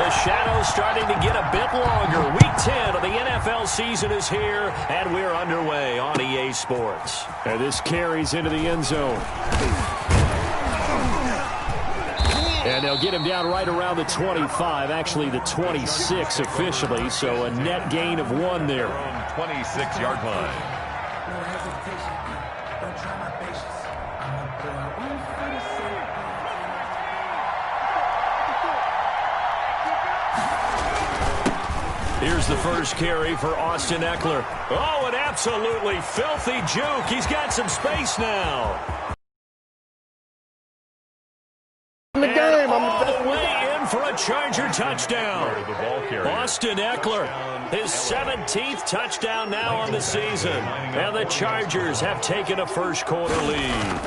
the shadows starting to get a bit longer. Week 10 of the NFL season is here, and we're underway on EA Sports. And this carries into the end zone. And they'll get him down right around the 25, actually the 26 officially, so a net gain of 1 there. 26-yard line. Here's the first carry for Austin Eckler. Oh, an absolutely filthy juke. He's got some space now. And all the way in for a Charger touchdown. Austin Eckler, his 17th touchdown now on the season. And the Chargers have taken a first-quarter lead.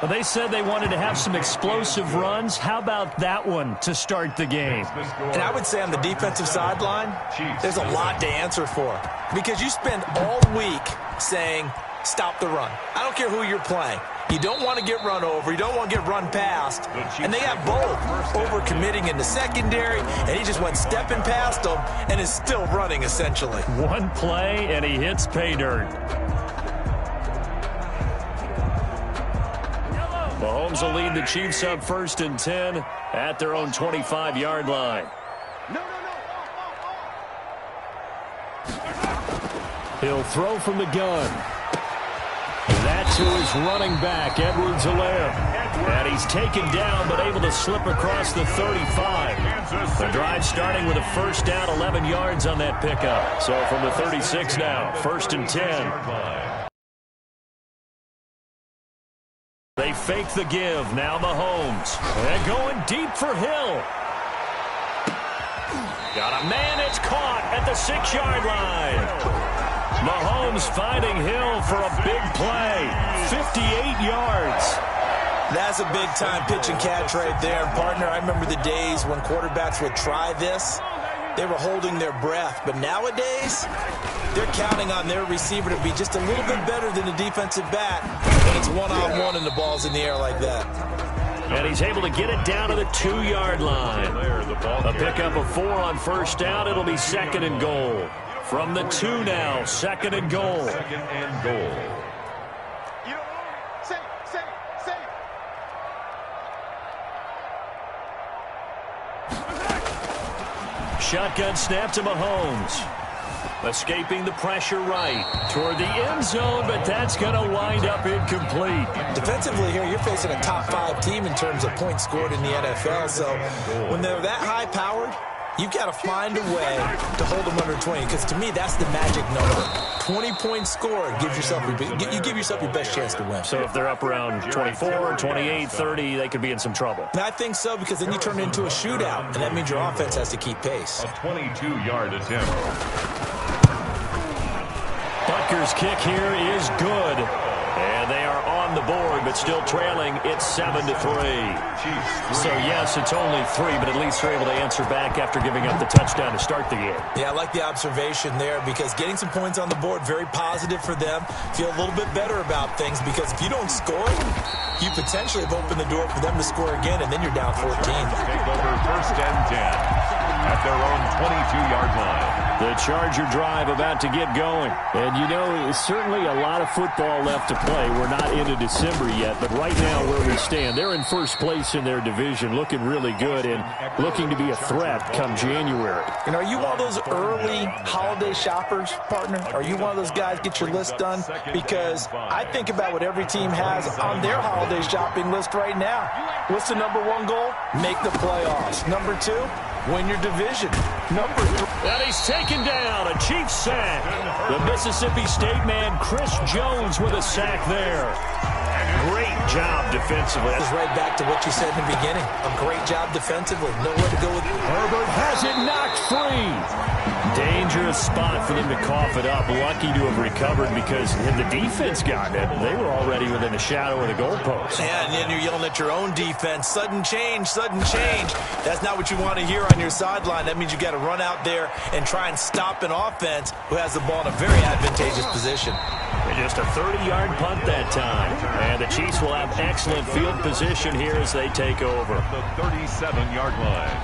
Well, they said they wanted to have some explosive runs. How about that one to start the game? And I would say on the defensive sideline, there's a lot to answer for. Because you spend all week saying, stop the run. I don't care who you're playing. You don't want to get run over. You don't want to get run past. And they got both over-committing in the secondary, and he just went stepping past them and is still running, essentially. One play, and he hits pay dirt. Mahomes will lead the Chiefs up 1st and 10 at their own 25-yard line. He'll throw from the gun. That's who is running back, Edwards-Helaire. And he's taken down but able to slip across the 35. The drive starting with a first down, 11 yards on that pickup. So from the 36 now, 1st and 10. They fake the give. Now Mahomes. And going deep for Hill. Got a man. It's caught at the 6-yard line. Mahomes finding Hill for a big play. 58 yards. That's a big-time pitch and catch right there. Partner, I remember the days when quarterbacks would try this. They were holding their breath. But nowadays, they're counting on their receiver to be just a little bit better than the defensive back when it's one-on-one and the ball's in the air like that. And he's able to get it down to the 2-yard line. A pickup of 4 on first down. It'll be 2nd and goal. From the 2 now, 2nd and goal. 2nd and goal. Shotgun snap to Mahomes. Escaping the pressure right toward the end zone, but that's going to wind up incomplete. Defensively here, you're facing a top 5 team in terms of points scored in the NFL. So when they're that high-powered, you've got to find a way to hold them under 20, because to me, that's the magic number. 20 points scored, you give yourself your best chance to win. So if they're up around 24, 28, 30, they could be in some trouble. And I think so, because then you turn it into a shootout, and that means your offense has to keep pace. A 22-yard attempt. Butker's kick here is good. And they are on the board, but still trailing. It's 7-3. So, yes, it's only 3, but at least they're able to answer back after giving up the touchdown to start the game. Yeah, I like the observation there, because getting some points on the board, very positive for them. Feel a little bit better about things, because if you don't score, you potentially have opened the door for them to score again, and then you're down 14. Take over 1st and 10 at their own 22-yard line. The Charger drive about to get going. And, you know, certainly a lot of football left to play. We're not into December yet, but right now where we stand, they're in first place in their division, looking really good and looking to be a threat come January. And are you one of those early holiday shoppers, partner? Are you one of those guys get your list done? Because I think about what every team has on their holiday shopping list right now. What's the number 1 goal? Make the playoffs. Number 2, win your division. Number 3. And he's taken down. A Chiefs sack. The Mississippi State man, Chris Jones, with a sack there. Great job defensively. This is right back to what you said in the beginning. A great job defensively. Nowhere to go with. Herbert has it knocked free. Dangerous spot for them to cough it up. Lucky to have recovered, because had the defense gotten it, they were already within the shadow of the goalpost. Yeah, and then you're yelling at your own defense. Sudden change, sudden change. That's not what you want to hear on your sideline. That means you got to run out there and try and stop an offense who has the ball in a very advantageous position. Just a 30-yard punt that time. And the Chiefs will have excellent field position here as they take over. The 37-yard line.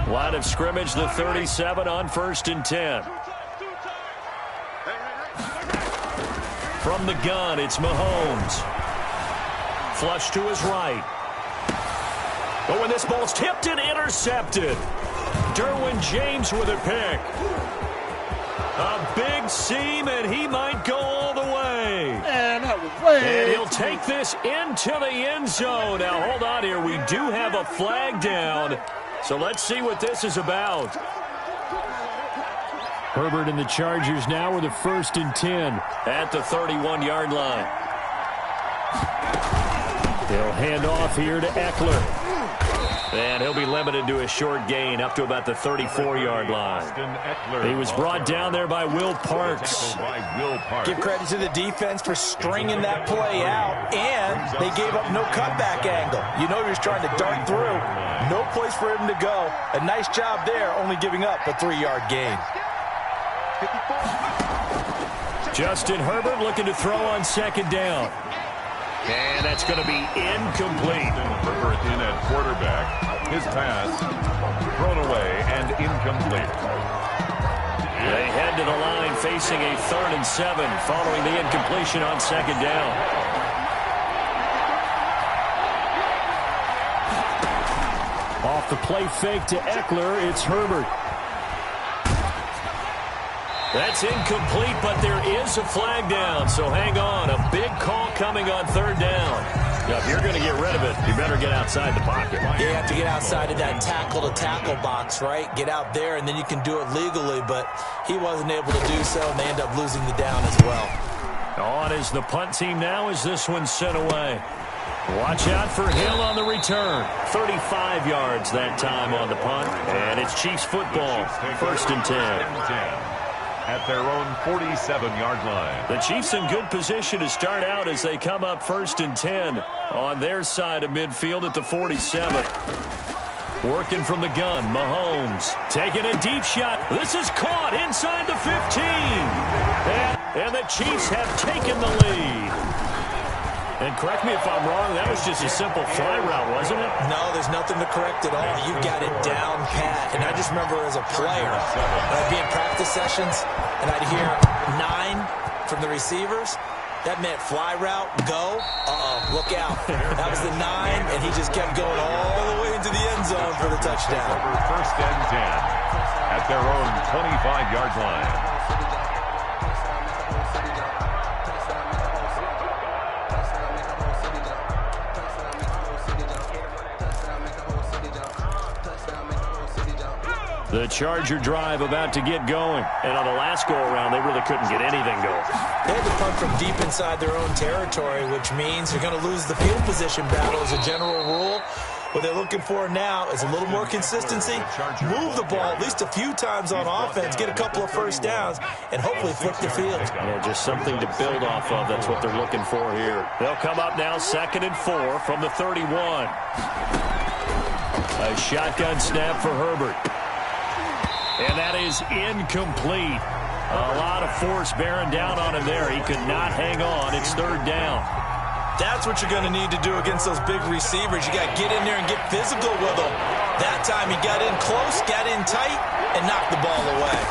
Line of scrimmage, the 37 on 1st and 10. From the gun, it's Mahomes. Flush to his right. Oh, and this ball's tipped and intercepted. Derwin James with a pick. A big seam, and he might go all the way. Man, that was way. And he'll take this into the end zone. Now, hold on here. We do have a flag down. So let's see what this is about. Herbert and the Chargers now with a 1st and 10. At the 31-yard line. They'll hand off here to Eckler. And he'll be limited to a short gain up to about the 34-yard line. He was brought down there by Will Parks. Give credit to the defense for stringing that play out, and they gave up no cutback angle. You know he was trying to dart through. No place for him to go. A nice job there, only giving up a 3-yard gain. Justin Herbert looking to throw on 2nd down. And that's going to be incomplete. Herbert in at quarterback. His pass thrown away and incomplete. They head to the line facing a 3rd and 7 following the incompletion on 2nd down. Off the play fake to Eckler, it's Herbert. That's incomplete, but there is a flag down, so hang on. A big call coming on 3rd down. Now, if you're going to get rid of it, you better get outside the pocket. You have to get outside of that tackle-to-tackle box, right? Get out there, and then you can do it legally, but he wasn't able to do so, and they end up losing the down as well. On is the punt team now as this one's sent away. Watch out for Hill on the return. 35 yards that time on the punt, and it's Chiefs football. 1st and 10. At their own 47-yard line. The Chiefs in good position to start out as they come up 1st and 10 on their side of midfield at the 47. Working from the gun, Mahomes taking a deep shot. This is caught inside the 15. And the Chiefs have taken the lead. And correct me if I'm wrong, that was just a simple fly route, wasn't it? No, there's nothing to correct at all. You got it down pat. And I just remember as a player, I'd be in practice sessions, and I'd hear 9 from the receivers. That meant fly route, go. Look out. That was the 9, and he just kept going all the way into the end zone for the touchdown. 1st and 10 at their own 25-yard line. The Charger drive about to get going. And on the last go-around, they really couldn't get anything going. They had to punt from deep inside their own territory, which means they're going to lose the field position battle as a general rule. What they're looking for now is a little more consistency, move the ball at least a few times on offense, get a couple of 1st downs, and hopefully flip the field. Yeah, just something to build off of. That's what they're looking for here. They'll come up now 2nd and 4 from the 31. A shotgun snap for Herbert. And that is incomplete. A lot of force bearing down on him there. He could not hang on. It's 3rd down. That's what you're going to need to do against those big receivers. You got to get in there and get physical with them. That time he got in close, got in tight, and knocked the ball away.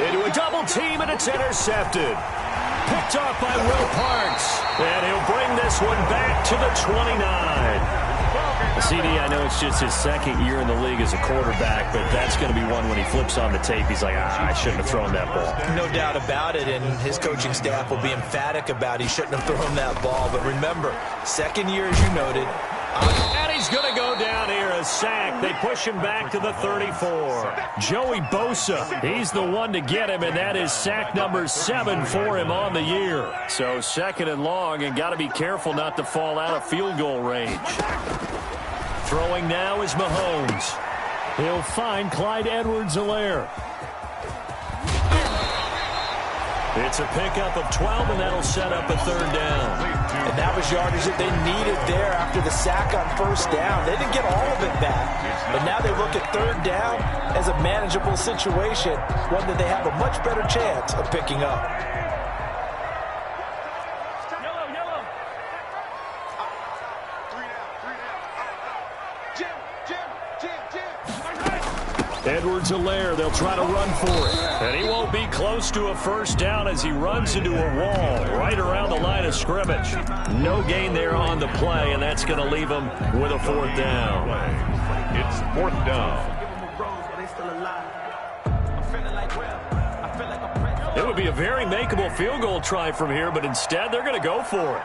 Into a double team, and it's intercepted. Picked off by Will Parks. And he'll bring this one back to the 29. CD, I know it's just his 2nd year in the league as a quarterback, but that's going to be one when he flips on the tape. He's like, I shouldn't have thrown that ball. No doubt about it, and his coaching staff will be emphatic about he shouldn't have thrown that ball. But remember, 2nd year, as you noted. And he's going to go down here, a sack. They push him back to the 34. Joey Bosa, he's the one to get him, and that is sack number 7 for him on the year. So 2nd and long, and got to be careful not to fall out of field goal range. Throwing now is Mahomes. He'll find Clyde Edwards-Helaire. It's a pickup of 12, and that'll set up a 3rd down. And that was yardage that they needed there after the sack on first down. They didn't get all of it back, but now they look at third down as a manageable situation, one that they have a much better chance of picking up. Edwards-Helaire, they'll try to run for it. And he won't be close to a first down as he runs into a wall right around the line of scrimmage. No gain there on the play, and that's going to leave him with a fourth down. It's fourth down. It would be a very makeable field goal try from here, but instead they're going to go for it.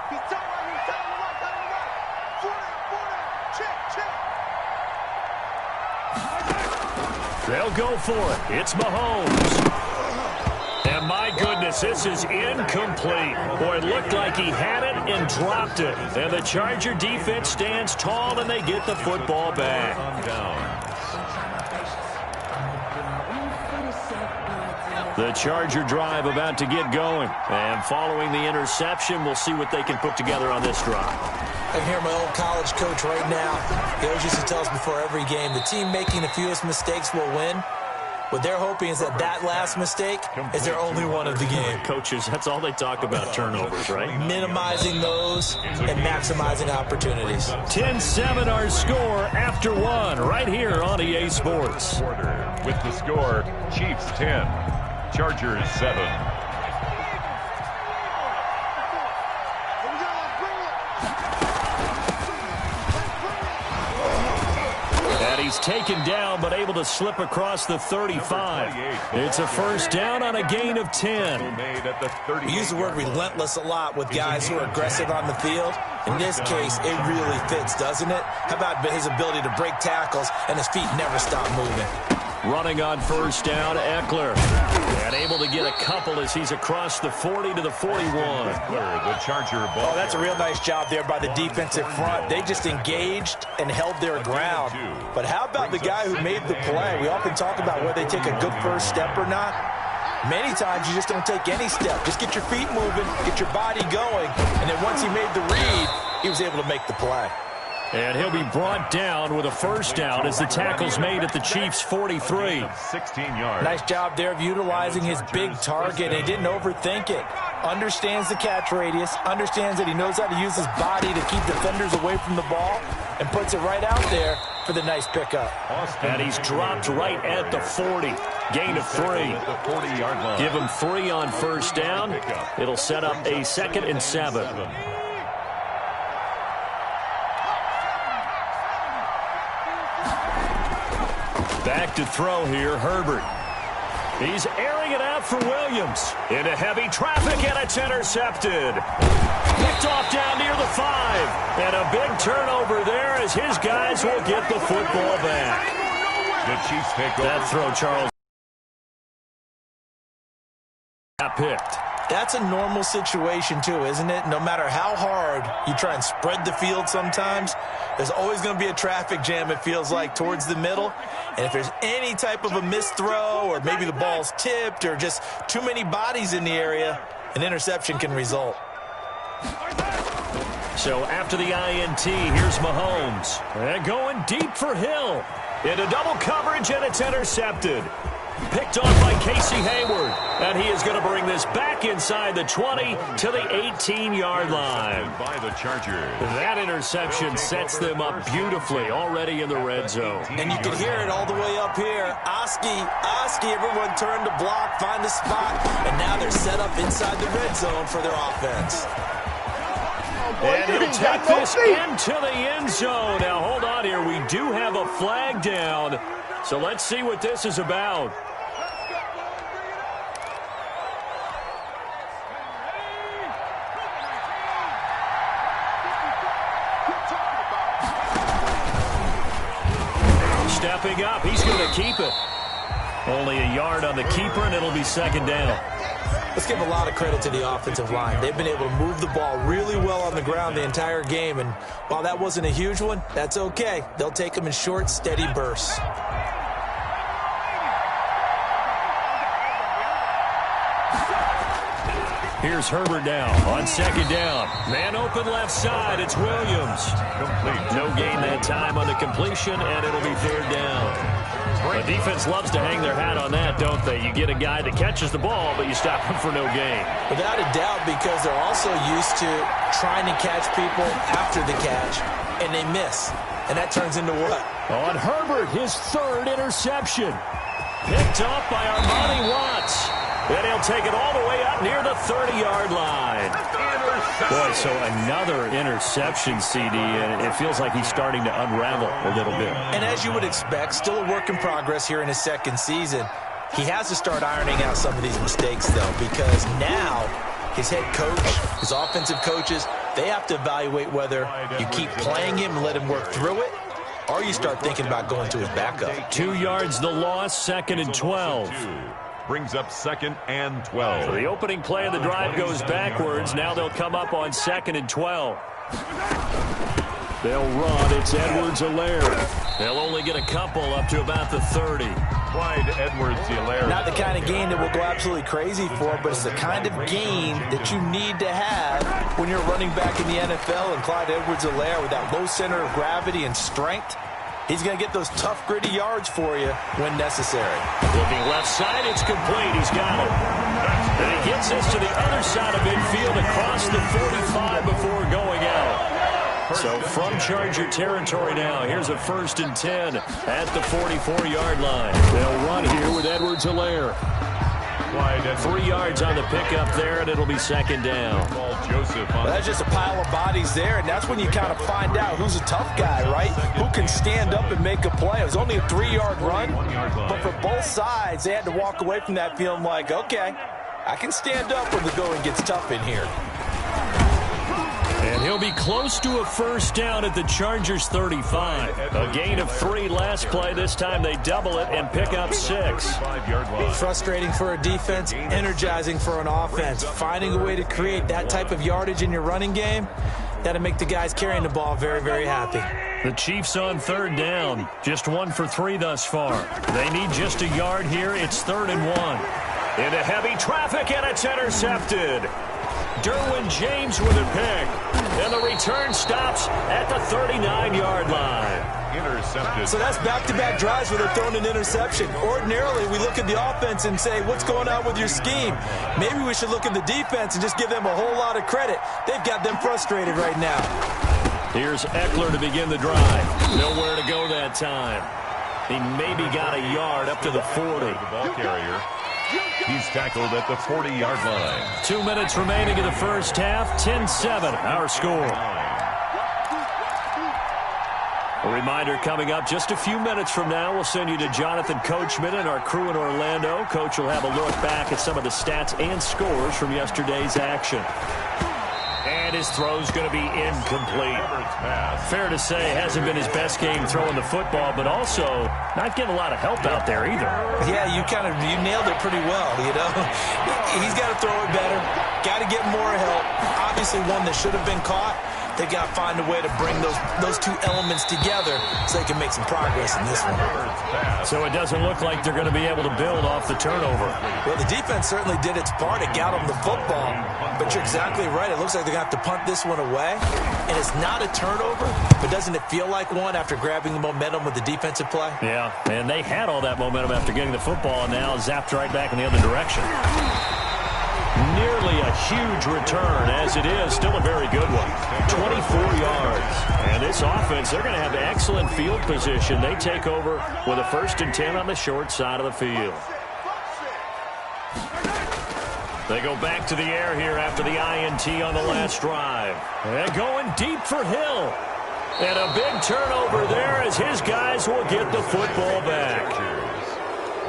They'll go for it. It's Mahomes. And my goodness, this is incomplete. Boy, it looked like he had it and dropped it. And the Charger defense stands tall, and they get the football back. The Charger drive about to get going. And following the interception, we'll see what they can put together on this drive. I can hear my old college coach right now. He always used to tell us before every game, the team making the fewest mistakes will win. What they're hoping is that that last mistake is their only one of the game. Coaches, that's all they talk about, turnovers, right? Minimizing those and maximizing opportunities. 10-7 our score after one right here on EA Sports. With the score, Chiefs 10, Chargers 7. He's taken down, but able to slip across the 35. It's a first down on a gain of 10. We use the word relentless a lot with guys who are aggressive on the field. In this case, it really fits, doesn't it? How about his ability to break tackles and his feet never stop moving? Running on first down, Eckler. And able to get a couple as he's across the 40 to the 41. The Charger ball. Oh, that's a real nice job there by the defensive front. They just engaged and held their ground. But how about the guy who made the play? We often talk about whether they take a good first step or not. Many times you just don't take any step. Just get your feet moving, get your body going. And then once he made the read, he was able to make the play. And he'll be brought down with a first down as the tackle's made at the Chiefs' 43. 16 yards. Nice job there of utilizing his big target. He didn't overthink it. Understands the catch radius. Understands that he knows how to use his body to keep defenders away from the ball. And puts it right out there for the nice pickup. And he's dropped right at the 40. Gain of 3. Give him 3 on first down. It'll set up a 2nd and 7. Back to throw here, Herbert. He's airing it out for Williams. Into heavy traffic, and it's intercepted. Picked off down near the 5. And a big turnover there as his guys will get the football back. The Chiefs take over. That throw, Charles, got picked. That's a normal situation, too, isn't it? No matter how hard you try and spread the field sometimes, there's always going to be a traffic jam, it feels like, towards the middle. And if there's any type of a missed throw or maybe the ball's tipped or just too many bodies in the area, an interception can result. So after the INT, here's Mahomes. And going deep for Hill. Into double coverage, and it's intercepted. Picked off by Casey Hayward. And he is going to bring this back inside the 20 to the 18-yard line. By the Chargers. That interception sets them up beautifully already in the red zone. And you can hear it all the way up here. Oski, everyone turned to block, find a spot, and now they're set up inside the red zone for their offense. And he'll take this into the end zone. Now, hold on here. We do have a flag down. So let's see what this is about. Stepping up. He's going to keep it. Only a yard on the keeper, and it'll be 2nd down. Let's give a lot of credit to the offensive line. They've been able to move the ball really well on the ground the entire game. And while that wasn't a huge one, that's okay. They'll take them in short, steady bursts. Here's Herbert now on second down. Man open left side. It's Williams. Complete. No gain that time on the completion, and it'll be third down. The defense loves to hang their hat on that, don't they? You get a guy that catches the ball, but you stop him for no gain. Without a doubt, because they're also used to trying to catch people after the catch, and they miss. And that turns into what? On Herbert, his third interception. Picked up by Armani Watts. And he'll take it all the way up near the 30-yard line. Boy, so another interception, CD, and it feels like he's starting to unravel a little bit. And as you would expect, still a work in progress here in his second season. He has to start ironing out some of these mistakes, though, because now his head coach, his offensive coaches, they have to evaluate whether you keep playing him and let him work through it, or you start thinking about going to his backup. 2 yards the loss, 2nd and 12. Brings up 2nd and 12. So the opening play of the drive goes backwards. Now they'll come up on 2nd and 12. They'll run. It's Edwards-Helaire. They'll only get a couple up to about the 30. Clyde Edwards-Helaire. Not the kind of game that we'll go absolutely crazy for, but it's the kind of game that you need to have when you're running back in the NFL. And Clyde Edwards-Helaire, with that low center of gravity and strength, he's going to get those tough, gritty yards for you when necessary. Looking left side, it's complete. He's got it. And he gets us to the other side of midfield across the 45 before going out. So from Charger territory now, here's a 1st and 10 at the 44-yard line. They'll run here with Edwards-Helaire. 3 yards on the pickup there, and it'll be 2nd down. Well, that's just a pile of bodies there, and that's when you kind of find out who's a tough guy, right? Who can stand up and make a play. It was only a 3-yard run, but for both sides, they had to walk away from that feeling like, okay, I can stand up when the going gets tough in here. And he'll be close to a 1st down at the Chargers 35. A gain of 3 last play. This time they double it and pick up 6. Frustrating for a defense, energizing for an offense. Finding a way to create that type of yardage in your running game, that'll make the guys carrying the ball very, very happy. The Chiefs on 3rd down. Just 1 for 3 thus far. They need just a yard here. It's 3rd and 1. Into heavy traffic, and it's intercepted. Derwin James with a pick. And the return stops at the 39-yard line. Intercepted. So that's back-to-back drives where they're throwing an interception. Ordinarily, we look at the offense and say, what's going on with your scheme? Maybe we should look at the defense and just give them a whole lot of credit. They've got them frustrated right now. Here's Eckler to begin the drive. Nowhere to go that time. He maybe got a yard up to the 40. The ball carrier. He's tackled at the 40-yard line. 2 minutes remaining in the first half. 10-7, our score. A reminder coming up just a few minutes from now. We'll send you to Jonathan Coachman and our crew in Orlando. Coach will have a look back at some of the stats and scores from yesterday's action. And his throw's going to be incomplete. Fair to say, hasn't been his best game throwing the football, but also not getting a lot of help out there either. Yeah, you nailed it pretty well, you know. He's got to throw it better. Got to get more help. Obviously one that should have been caught. They've got to find a way to bring those two elements together so they can make some progress in this one. So it doesn't look like they're going to be able to build off the turnover. Well, the defense certainly did its part. It got them the football. But you're exactly right. It looks like they're going to have to punt this one away. And it's not a turnover, but doesn't it feel like one after grabbing the momentum with the defensive play? Yeah, and they had all that momentum after getting the football and now zapped right back in the other direction. Nearly a huge return, as it is. Still a very good one. 24 yards. And this offense, they're going to have excellent field position. They take over with a 1st and 10 on the short side of the field. They go back to the air here after the INT on the last drive. And going deep for Hill. And a big turnover there as his guys will get the football back.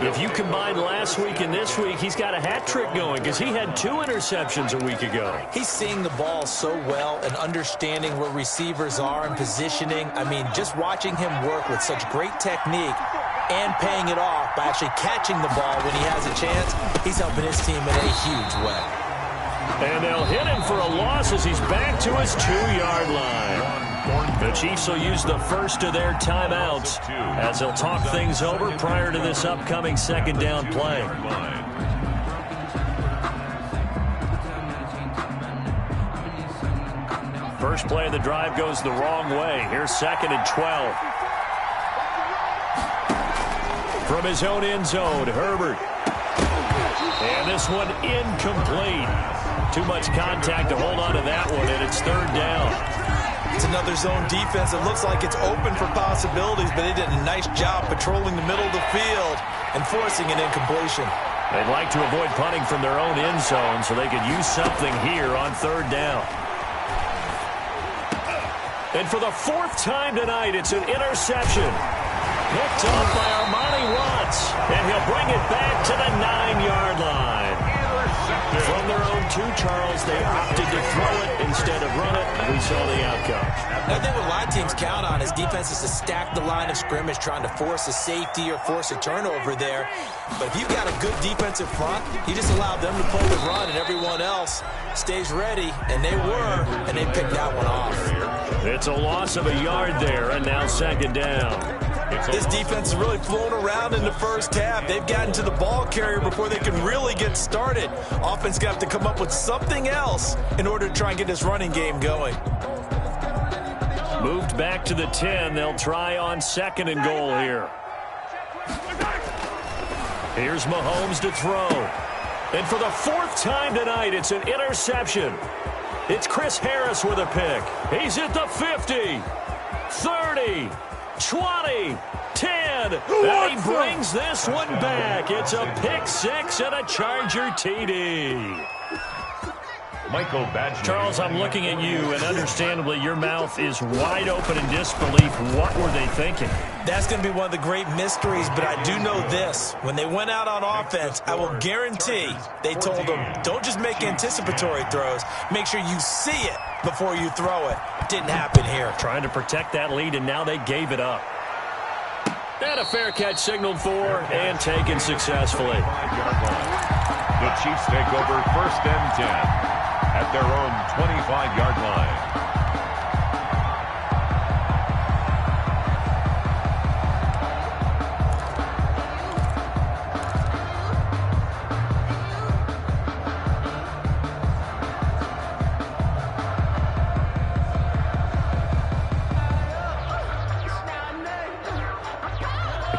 If you combine last week and this week, he's got a hat trick going because he had 2 interceptions a week ago. He's seeing the ball so well and understanding where receivers are and positioning. I mean, just watching him work with such great technique and paying it off by actually catching the ball when he has a chance, he's helping his team in a huge way. And they'll hit him for a loss as he's back to his 2-yard line. The Chiefs will use the first of their timeouts as they'll talk things over prior to this upcoming 2nd down play. First play of the drive goes the wrong way. Here's 2nd and 12. From his own end zone, Herbert. And this one incomplete. Too much contact to hold on to that one, and it's 3rd down. It's another zone defense. It looks like it's open for possibilities, but they did a nice job patrolling the middle of the field and forcing an incompletion. They'd like to avoid punting from their own end zone so they could use something here on 3rd down. And for the 4th time tonight, it's an interception. Picked off by Armani Watts, and he'll bring it back to the 9-yard line. From their own 2, Charles, they opted to throw it instead of run it. We saw the outcome. I think what a lot of teams count on is defenses to stack the line of scrimmage, trying to force a safety or force a turnover there. But if you've got a good defensive front, you just allow them to play the run, and everyone else stays ready, and they were, and they picked that one off. It's a loss of a yard there, and now 2nd down. This defense is really flown around in the first half. They've gotten to the ball carrier before they can really get started. Offense got to come up with something else in order to try and get this running game going. Moved back to the 10. They'll try on 2nd and goal here. Here's Mahomes to throw. And for the 4th time tonight, it's an interception. It's Chris Harris with a pick. He's at the 50, 30, 20, 10, and he brings this one back. It's a pick 6 and a Charger TD. Michael Badger. Charles, I'm looking at you, and understandably, your mouth is wide open in disbelief. What were they thinking? That's going to be one of the great mysteries, but I do know this. When they went out on offense, I will guarantee they told them, don't just make anticipatory throws. Make sure you see it before you throw it. Didn't happen here. Trying to protect that lead, and now they gave it up. And a fair catch signaled for and taken successfully. The Chiefs take over 1st and 10 at their own 25-yard line.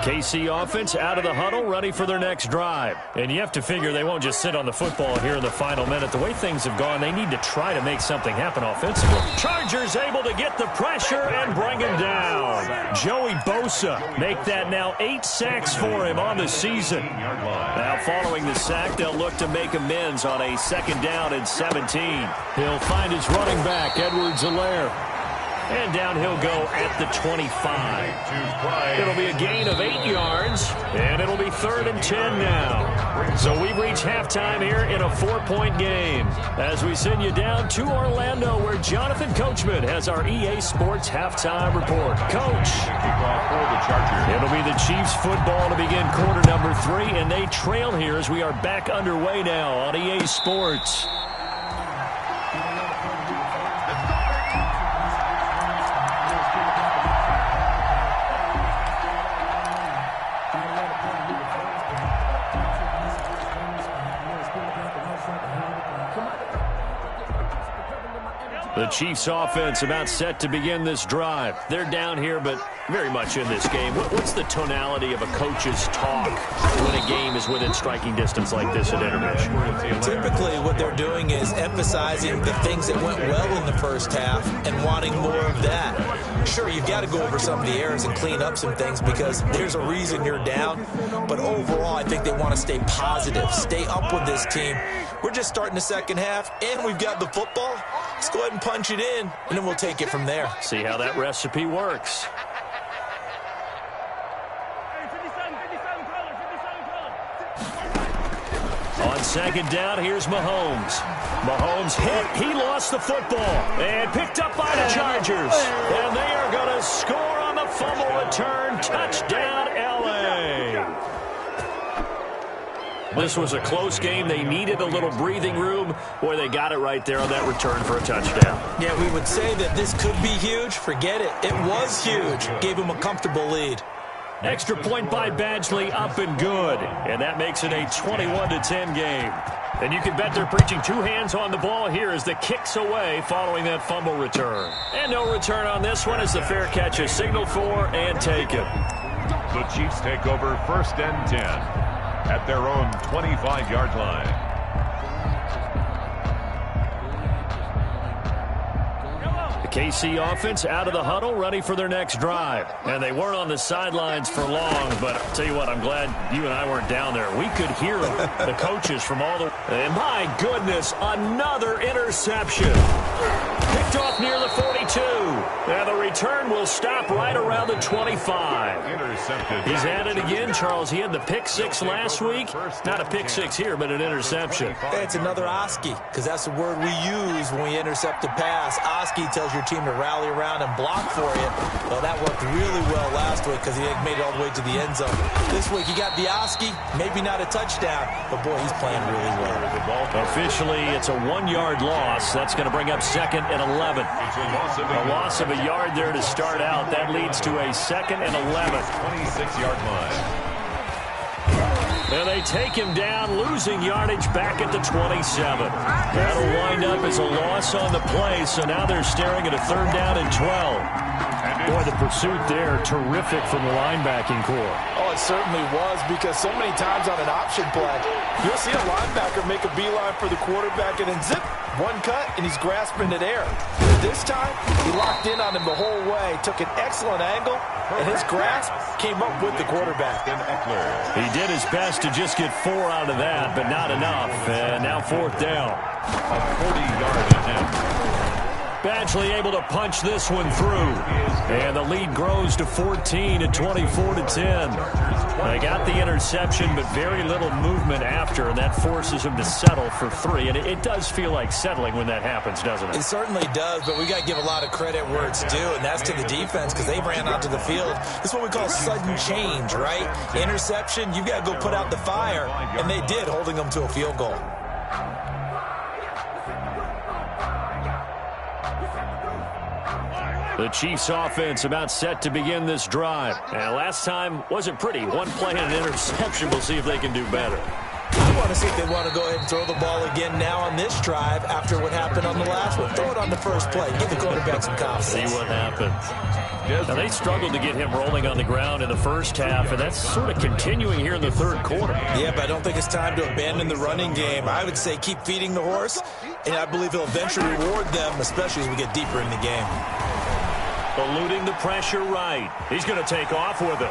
KC offense out of the huddle, ready for their next drive. And you have to figure they won't just sit on the football here in the final minute. The way things have gone, they need to try to make something happen offensively. Chargers able to get the pressure and bring him down. Joey Bosa make that now 8 sacks for him on the season. Now following the sack, they'll look to make amends on a 2nd down and 17. He'll find his running back, Edwards-Helaire. And down he'll go at the 25. It'll be a gain of 8 yards, and it'll be 3rd and 10 now. So we've reached halftime here in a 4-point game. As we send you down to Orlando, where Jonathan Coachman has our EA Sports halftime report. Coach. It'll be the Chiefs football to begin quarter number 3, and they trail here as we are back underway now on EA Sports. The Chiefs offense about set to begin this drive. They're down here, but very much in this game. What's the tonality of a coach's talk when a game is within striking distance like this at intermission? Typically, what they're doing is emphasizing the things that went well in the first half and wanting more of that. Sure, you've got to go over some of the errors and clean up some things because there's a reason you're down. But overall, I think they want to stay positive, stay up with this team. We're just starting the second half, and we've got the football. Let's go ahead and punch it in, and then we'll take it from there. See how that recipe works. On 2nd down, here's Mahomes. Mahomes hit. He lost the football and picked up by the Chargers. And they are going to score on the fumble return. Touchdown, L.A. This was a close game. They needed a little breathing room. Boy, they got it right there on that return for a touchdown. Yeah, we would say that this could be huge. Forget it. It was huge. Gave him a comfortable lead. Extra point by Badgley, up and good. And that makes it a 21-10 game. And you can bet they're preaching two hands on the ball here as the kick's away following that fumble return. And no return on this one as the fair catch is signaled for and taken. The Chiefs take over 1st and 10 at their own 25-yard line. KC offense out of the huddle, ready for their next drive. And they weren't on the sidelines for long, but I'll tell you what, I'm glad you and I weren't down there. We could hear the coaches from all the... And my goodness, another interception. Picked off near the 42. And the return will stop right around the 25. Intercepted. He's at it again, Charles. He had the pick six last week. Not a pick six here, but an interception. It's another Oski, because that's the word we use when we intercept a pass. Oski tells your team to rally around and block for you. Well, that worked really well last week because he made it all the way to the end zone. This week, he got the Oski, maybe not a touchdown, but boy, he's playing really well. Officially, it's a 1-yard loss. That's going to bring up 2nd and 11. A loss of a yard there to start out. That leads to a 2nd and 11. 26-yard line. And they take him down, losing yardage back at the 27. That'll wind up as a loss on the play, so now they're staring at a 3rd down and 12. Boy, the pursuit there, terrific from the linebacking core. Oh, it certainly was, because so many times on an option play, you'll see a linebacker make a beeline for the quarterback and then zip, one cut, and he's grasping it air. This time, he locked in on him the whole way, took an excellent angle, and his grasp came up with the quarterback. He did his best to just get 4 out of that, but not enough. And now 4th down. A 40-yard attempt. Badgley able to punch this one through. And the lead grows to 14 at 24-10. They got the interception, but very little movement after, and that forces him to settle for 3. And it does feel like settling when that happens, doesn't it? It certainly does, but we got to give a lot of credit where it's due, and that's to the defense because they ran onto the field. This is what we call sudden change, right? Interception, you got to go put out the fire, and they did, holding them to a field goal. The Chiefs offense about set to begin this drive. And last time wasn't pretty. One play and an interception. We'll see if they can do better. I want to see if they want to go ahead and throw the ball again now on this drive after what happened on the last one. Throw it on the first play. Give the quarterback some confidence. See what happens. Now, they struggled to get him rolling on the ground in the first half, and that's sort of continuing here in the 3rd quarter. Yeah, but I don't think it's time to abandon the running game. I would say keep feeding the horse, and I believe he'll eventually reward them, especially as we get deeper in the game. Eluding the pressure right. He's going to take off with it.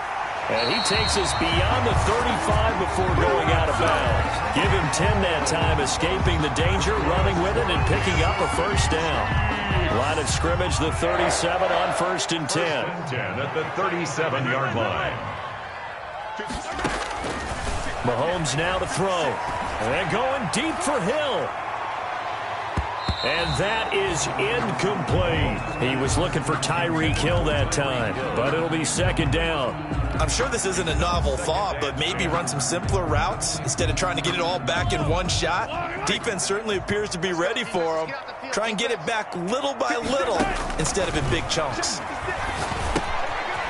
And he takes us beyond the 35 before going out of bounds. Give him 10 that time, escaping the danger, running with it, and picking up a 1st down. Line of scrimmage, the 37 on 1st and 10. 10 at the 37-yard line. Mahomes now to throw. And going deep for Hill. And that is incomplete. He was looking for Tyreek Hill that time, but it'll be 2nd down. I'm sure this isn't a novel thought, but maybe run some simpler routes instead of trying to get it all back in one shot. Defense certainly appears to be ready for him. Try and get it back little by little instead of in big chunks.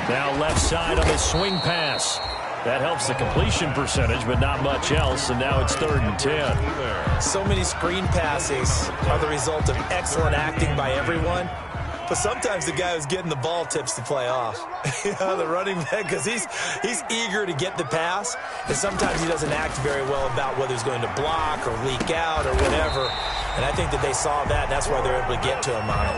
Now left side on the swing pass. That helps the completion percentage, but not much else, and now it's 3rd and 10. So many screen passes are the result of excellent acting by everyone, but sometimes the guy who's getting the ball tips the play off. The running back, because he's eager to get the pass, and sometimes he doesn't act very well about whether he's going to block or leak out or whatever, and I think that they saw that, and that's why they're able to get to him on it.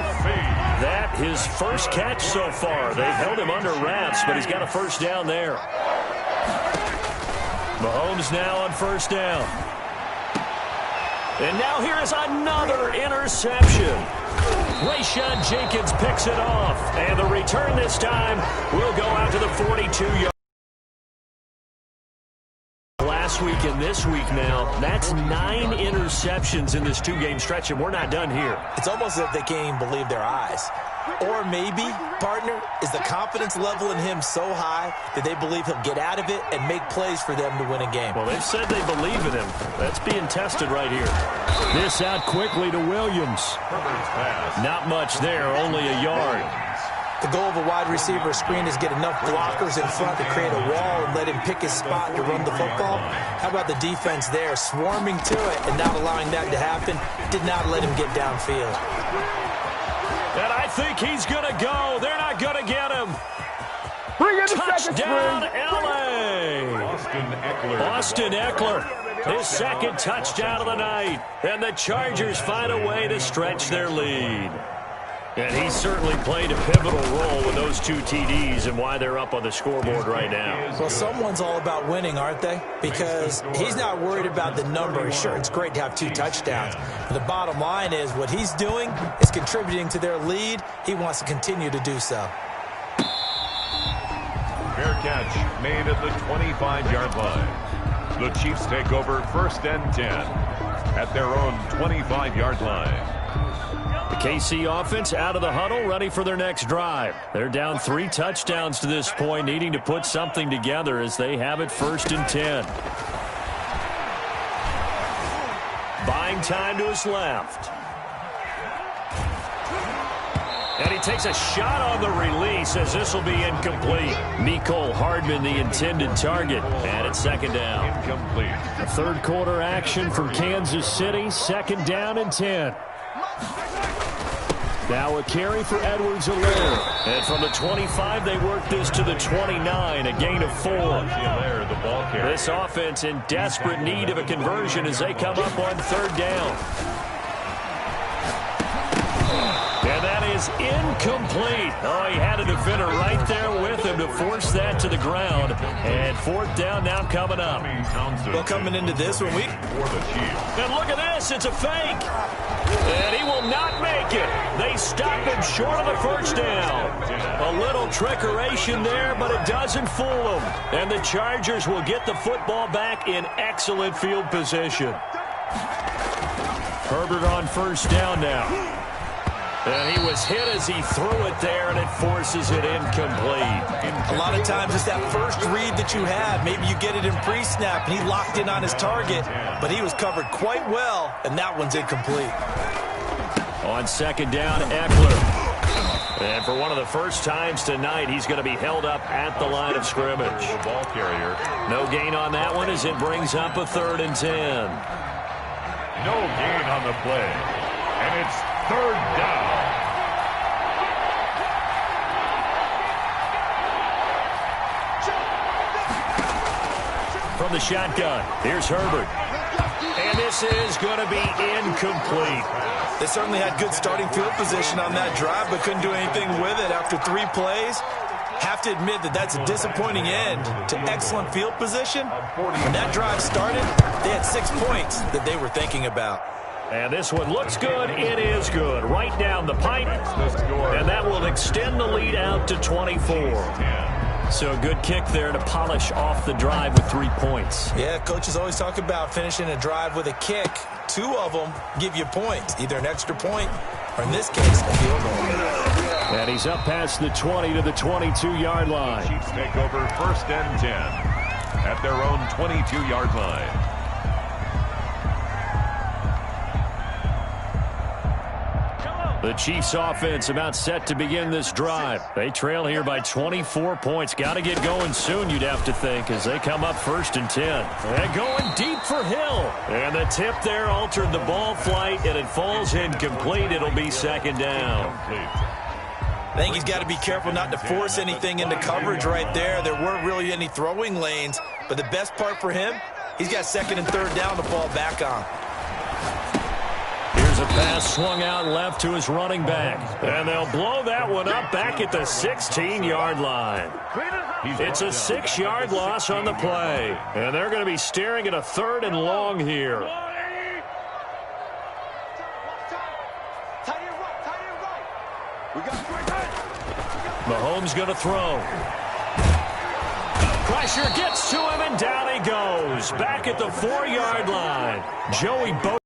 That his first catch so far. They held him under wraps, but he's got a 1st down there. Mahomes now on 1st down. And now here is another interception. Rayshawn Jenkins picks it off. And the return this time will go out to the 42-yard. Last week and this week now, that's 9 interceptions in this 2-game stretch, and we're not done here. It's almost as if they can't even believe their eyes. Or maybe, partner, is the confidence level in him so high that they believe he'll get out of it and make plays for them to win a game. Well, they've said they believe in him. That's being tested right here. This out quickly to Williams. Not much there, only a yard. The goal of a wide receiver screen is get enough blockers in front to create a wall and let him pick his spot to run the football. How about the defense there, swarming to it and not allowing that to happen? Did not let him get downfield. And I think he's going to go. They're not going to get him. Touchdown, L.A. Austin Eckler, his second touchdown of the night. And the Chargers find a way to stretch their lead. And he certainly played a pivotal role with those 2 TDs and why they're up on the scoreboard right now. Well, someone's all about winning, aren't they? Because he's not worried about the number. Sure, it's great to have 2 touchdowns. But the bottom line is what he's doing is contributing to their lead. He wants to continue to do so. Fair catch made at the 25-yard line. The Chiefs take over 1st and 10 at their own 25-yard line. The KC offense out of the huddle, ready for their next drive. They're down 3 touchdowns to this point, needing to put something together as they have it 1st and 10. Buying time to his left. And he takes a shot on the release as this will be incomplete. Mecole Hardman, the intended target. And it's 2nd down. Incomplete. A 3rd quarter action from Kansas City. 2nd down and 10. Now a carry for Edwards-Helaire. And from the 25, they work this to the 29, a gain of 4. The ball carrier. This offense in desperate need of a conversion as they come up on 3rd down. And that is incomplete. Oh, he had a defender right there with him to force that to the ground. And 4th down now coming up. Well, coming into this one, and look at this, it's a fake. And he will not make it. They stop him short of the 1st down. A little trickeration there, but it doesn't fool them. And the Chargers will get the football back in excellent field position. Herbert on 1st down now. And he was hit as he threw it there, and it forces it incomplete. A lot of times it's that first read that you have. Maybe you get it in pre-snap, and he locked in on his target, but he was covered quite well, and that one's incomplete. On 2nd down, Eckler. And for one of the first times tonight, he's going to be held up at the line of scrimmage. The ball carrier. No gain on that one as it brings up a 3rd and 10. No gain on the play. And it's 3rd down. From the shotgun, here's Herbert. And this is going to be incomplete. They certainly had good starting field position on that drive, but couldn't do anything with it after 3 plays. Have to admit that that's a disappointing end to excellent field position. When that drive started, they had 6 points that they were thinking about. And this one looks good. It is good. Right down the pipe. And that will extend the lead out to 24. So a good kick there to polish off the drive with 3 points. Yeah, coaches always talk about finishing a drive with a kick. 2 of them give you points, either an extra point or, in this case, a field goal. And he's up past the 20 to the 22-yard line. Chiefs take over 1st and 10 at their own 22-yard line. The Chiefs offense about set to begin this drive. They trail here by 24 points. Got to get going soon, you'd have to think, as they come up 1st and 10. And going deep for Hill. And the tip there altered the ball flight, and it falls incomplete. It'll be 2nd down. I think he's got to be careful not to force anything into coverage right there. There weren't really any throwing lanes, but the best part for him, he's got 2nd and 3rd down to fall back on. Here's a pass swung out left to his running back. And they'll blow that one up back at the 16-yard line. It's a 6-yard loss on the play. And they're going to be staring at a 3rd and long here. Mahomes going to throw. Pressure gets to him, and down he goes. Back at the 4-yard line. Joey Bo